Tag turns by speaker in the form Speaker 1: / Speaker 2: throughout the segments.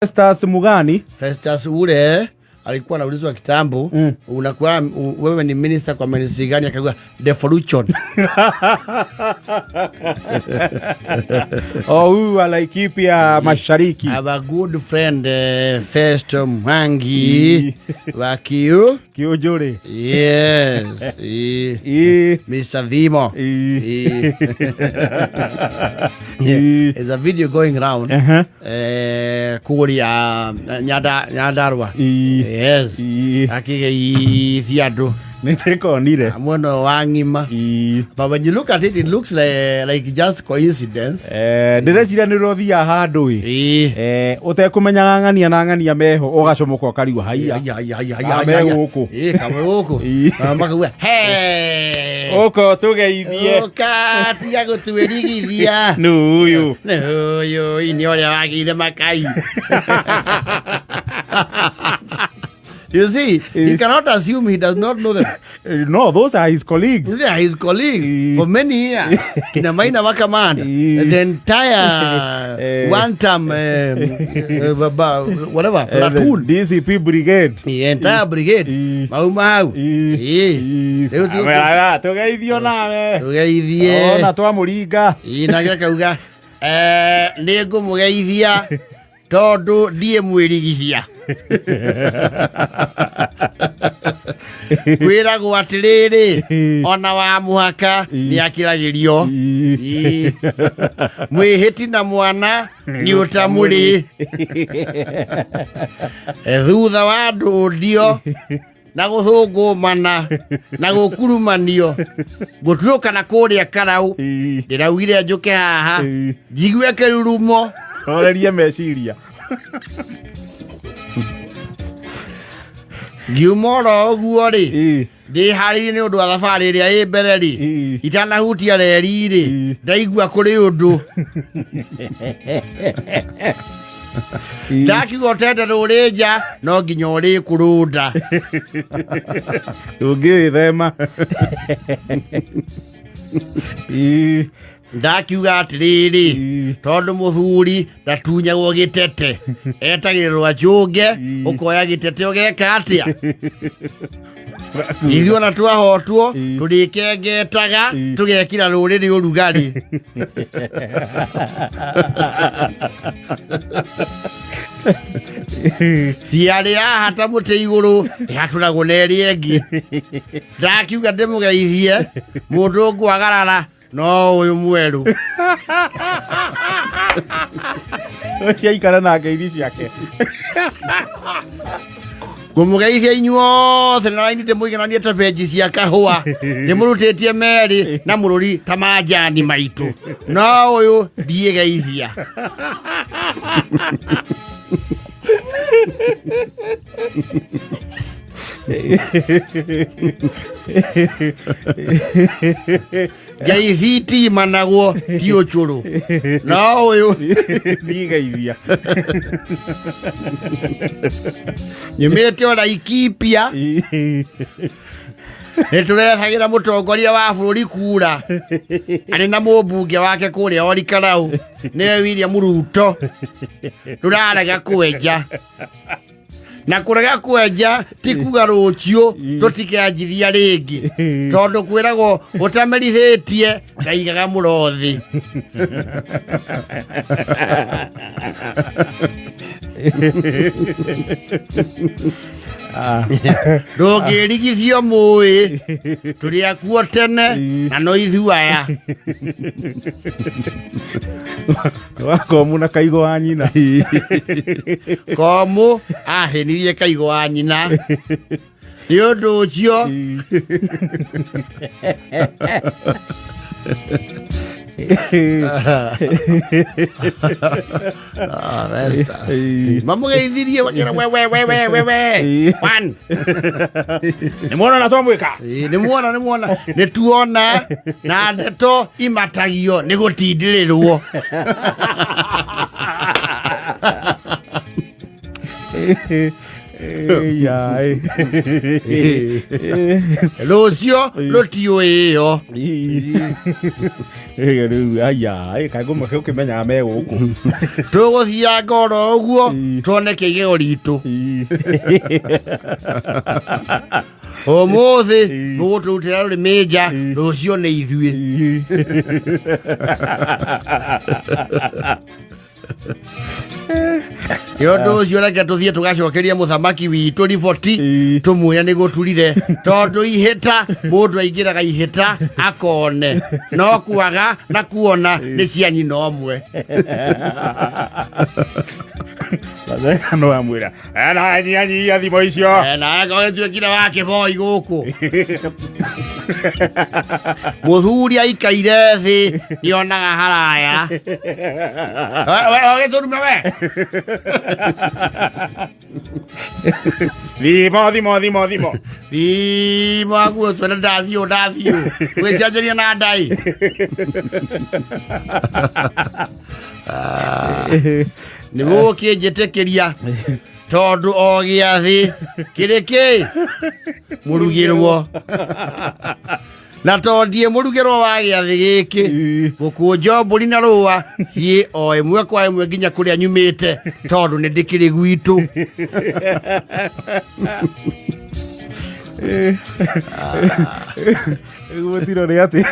Speaker 1: Festus Mugani.
Speaker 2: Festus ule alikuwa anaulizwa kitambo, unakuwa wewe ni minister kwa ministry gani? Akagua devolution.
Speaker 1: Huyu wa Laikipia Mashariki.
Speaker 2: Have a good friend Festus Mwangi wa
Speaker 1: Kiujuri.
Speaker 2: Yes. Mr. Vimo. There's a video going around. Kuria Nyadarua. Yes. Akige thiadu.
Speaker 1: Nire.
Speaker 2: Amono wangima. But when you look at it, it looks like just coincidence.
Speaker 1: Ndirejira nirothia handu utekumenya ng'ang'ania na ng'ania meho ugacomoka ukariwa haiya guku
Speaker 2: kame guku makawe he
Speaker 1: uko tugeithie
Speaker 2: uka tiga gutwirigithia
Speaker 1: nuyu
Speaker 2: ini oria wagire makai. You see, he cannot assume he does not know them.
Speaker 1: No, those are his colleagues.
Speaker 2: They are his colleagues for many years. Kina Maina Wakaman, the entire one-time, whatever, platoon.
Speaker 1: DCP brigade.
Speaker 2: The entire brigade. Mau.
Speaker 1: Tugeithio nawe.
Speaker 2: Tugeithie.
Speaker 1: Na twamuringa.
Speaker 2: Inaga kauga. Nego mugeithia. Todo die mwirigithia. Kwira gwatiriri ona wa muhaka ni akiragirio mwihiti na mwana ni utamuri thutha wa ndudio na guthungumana na gukurumanio guturuka na kuria karau ndiraugire njuke haha njigwe kirurumo
Speaker 1: orerie meciria
Speaker 2: Giumoro guori ndi hariri ni undu wa thabari iria i mbere ri itanahutia reri ri ndaigua kuri undu ndakiuga tete rurija no nginya uri kurunda
Speaker 1: ungithema
Speaker 2: ndakiuga atiriri tondu muthuri ndatunyagwo gitete etagirirwa njunge ukoya gitete ugeka atia ithuo na twahotwo turikengetaga tugekira ruriri urugari thiari hata muti iguru ihaturagwo neri engi ndakiuga ndimugeithie mundu ngwagarara no uyu mweru
Speaker 1: ciaikara na ngeithi ciake
Speaker 2: ngumugeithia inyuothe na raini ndimuigananie ta peji cia kahua ndimurutitie meri na mururi ta majani maitu no uyu ndiegeithia Geithiti managwo ti uchuru no uyu
Speaker 1: ndigeithia
Speaker 2: nyumite ora Laikipia niturethagira mutongoria wa bururi kura ari na mumbunge wake kuria ori karau niwe William Ruto ruraraga kwenja na kurega kwenja ti kuga rucio tutikanjithia ringi tondu kwiragwo utamerithitie ngaigaga murothi ndungirigithio mui turi akuo tene na no ithuaya
Speaker 1: wakomu na kaigo wa nyina
Speaker 2: komu ahenirie kaigo wa nyina ni undu ucio mamugeithirie wakira wewe one
Speaker 1: nimuona na twamwika
Speaker 2: nimuona nituona na ndeto imatagio ni gutindirirwo
Speaker 1: Ai.
Speaker 2: Lucio rutio iyo.
Speaker 1: Ai, kago makeu kimenya me guku.
Speaker 2: Tuguthia ngoro uguo tuone kigego ritu. Umuthi mugututira ri meja rucio ni ithui. Yondo ucio reke tuthie tugacokeria muthamaki witu riboti tumwire ni guturire tondu ihita mundu aingiraga ihita akone no kuaga na kuona ni cia nyina omwe.
Speaker 1: Bazeka no amwira ana nyanyi thimo icio
Speaker 2: na gogetwekire wake boy guku muthuri aikaire thi nionaga haraya ogeturume we thimo aguo twena ndathio gwicianjĩria na ndai nĩ mũgũkĩnjĩtĩkĩria tondu o gĩathĩ kĩrĩ kĩ mũrugĩrwo na tondie mũrugĩrwo wa gĩathĩ gĩkĩ gũkũnja mbũri na rũa thiĩ o ĩmwe kwa ĩmwe nginya kũrĩa nyumĩte tondu nĩ ndĩkĩrĩ gwitũ.
Speaker 1: Gutiro ri ati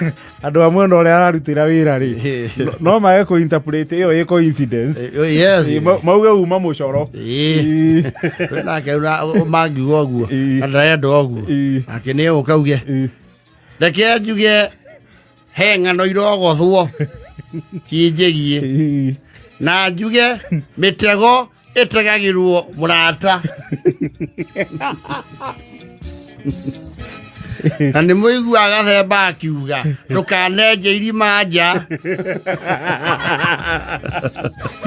Speaker 1: andu amwe no ria ararutira wira ri no mage ko interpret iyo ĩ coincidence.
Speaker 2: Yes,
Speaker 1: mauge uma mucoro
Speaker 2: wena ke mangi oguo andenda oguo akene ukauge reke njuge he ng'ano irogothwo ciinjigie na njuge mitego itegagirwo murata na nĩ mũiguaga themba akiuga ndũkanenje irima nja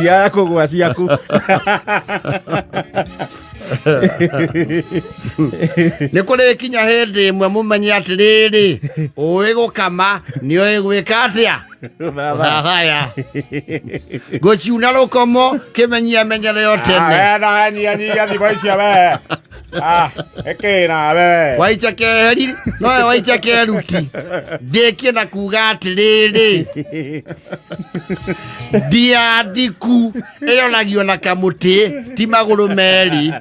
Speaker 1: ya kũgwa ciaku.
Speaker 2: nĩ kũrĩ kinya hĩndĩ ĩmwe mũmenye atĩrĩrĩ ũĩ gũkama nĩ ũĩ gwĩka atĩa thaya gũciuna rũkomo kĩmenyia menyere o tene
Speaker 1: na nyia thimo icio we ekĩra we
Speaker 2: Waichakeri noe waichakeruti ndĩkie na kuga atĩrĩrĩ ndiandiku ĩronagio na kamũtĩ ti magũrũ merĩ.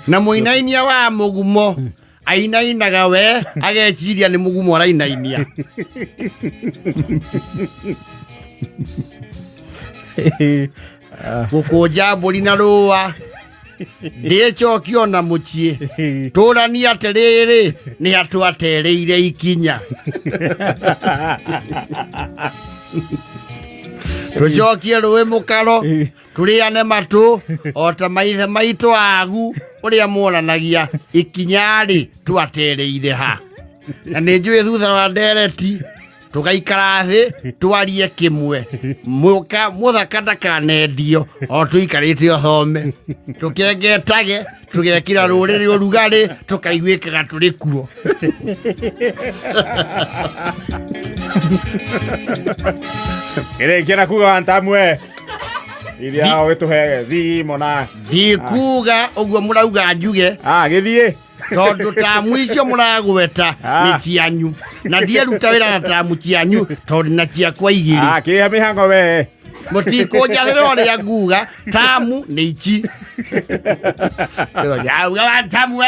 Speaker 2: Na mũinainia wa mũgumo ainainaga we ageciria nĩ mũgumo arainainia. Gũkũnja mbũri na rũa ndĩcokio na mũciĩ tũrania atĩrĩrĩ nĩ atwatereire ikinya. Tũcokie rũĩ mũkaro tũrĩane matũ o ta maithe maitũ agu ũrĩa muonanagia ikinya-rĩ twatereire ha. Na nĩ njũĩ thutha wa ndereti tũgaikara thĩ twarie kĩmwe mũthaka ndakanendio o tũikarĩte othome tũkengetage tũgekĩra rũrĩrĩ ũrugarĩ tũkaiguĩkaga tũrĩ kuo.
Speaker 1: Kĩrĩkia na kuga wantamwe iria ũgĩtũhe thimo na
Speaker 2: ndikuga ũguo mũrauga njuge
Speaker 1: gĩthiĩ
Speaker 2: tondu tamu icio mũragweta nĩ cianyu na ndieruta wĩra na tamu cianyu tondu na ciakwa igĩrĩ
Speaker 1: kĩha mĩhango we
Speaker 2: mũtikũnjathĩra ũrĩa nguga tamu nĩ ici. Uga wantamu we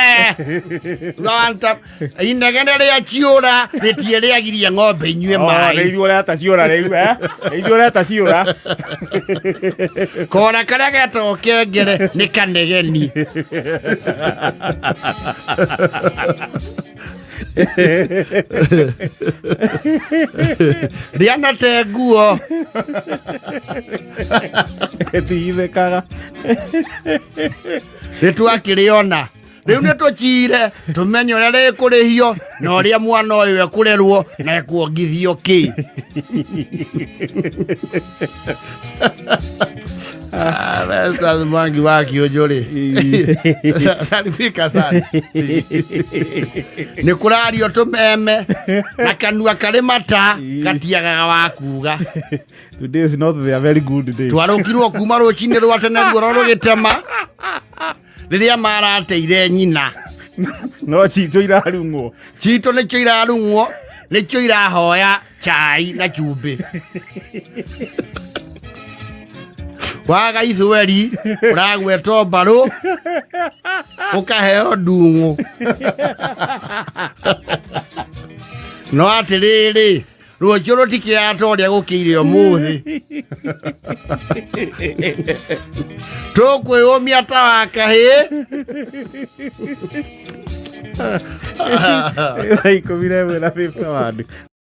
Speaker 2: uga wantamu inegene rĩa ciũra rĩtie rĩagirie ng'ombe inyue maĩ.
Speaker 1: Nĩ ithuĩ ũreta ciũra rĩu nĩ ithuĩ ũreta ciũra
Speaker 2: kora karĩa getagwo kengere nĩ kanegeni. Rĩanate nguo
Speaker 1: ĩtigithĩkaga
Speaker 2: nĩtwakĩrĩona rĩu nĩtũcire tũmenye ũrĩa rĩkũrĩhio na ũrĩa mwana ũyũ ekũrerwo na ekuongithio kĩ. Festus Mwangi wa Kionjuri salifika sana nä kå rario tå meme na kanua karä mata gatiagaga wa kuga
Speaker 1: Today is not a very good day.
Speaker 2: twarå kirwo kuma rå cinä rwa tene ruoro rå gä tema rä rä a marateire nyina
Speaker 1: No citå irarungwo
Speaker 2: citå nä cio irarungwo nä cio irahoya chai na cumbä waga ithweri å ragwetwo mbarå å kaheo ndung'å no atä rä rä rå rå tikä atorä a gå kä ire å må thä tå kwä å mia ta wa kahä
Speaker 1: ikå mi na 50 wandi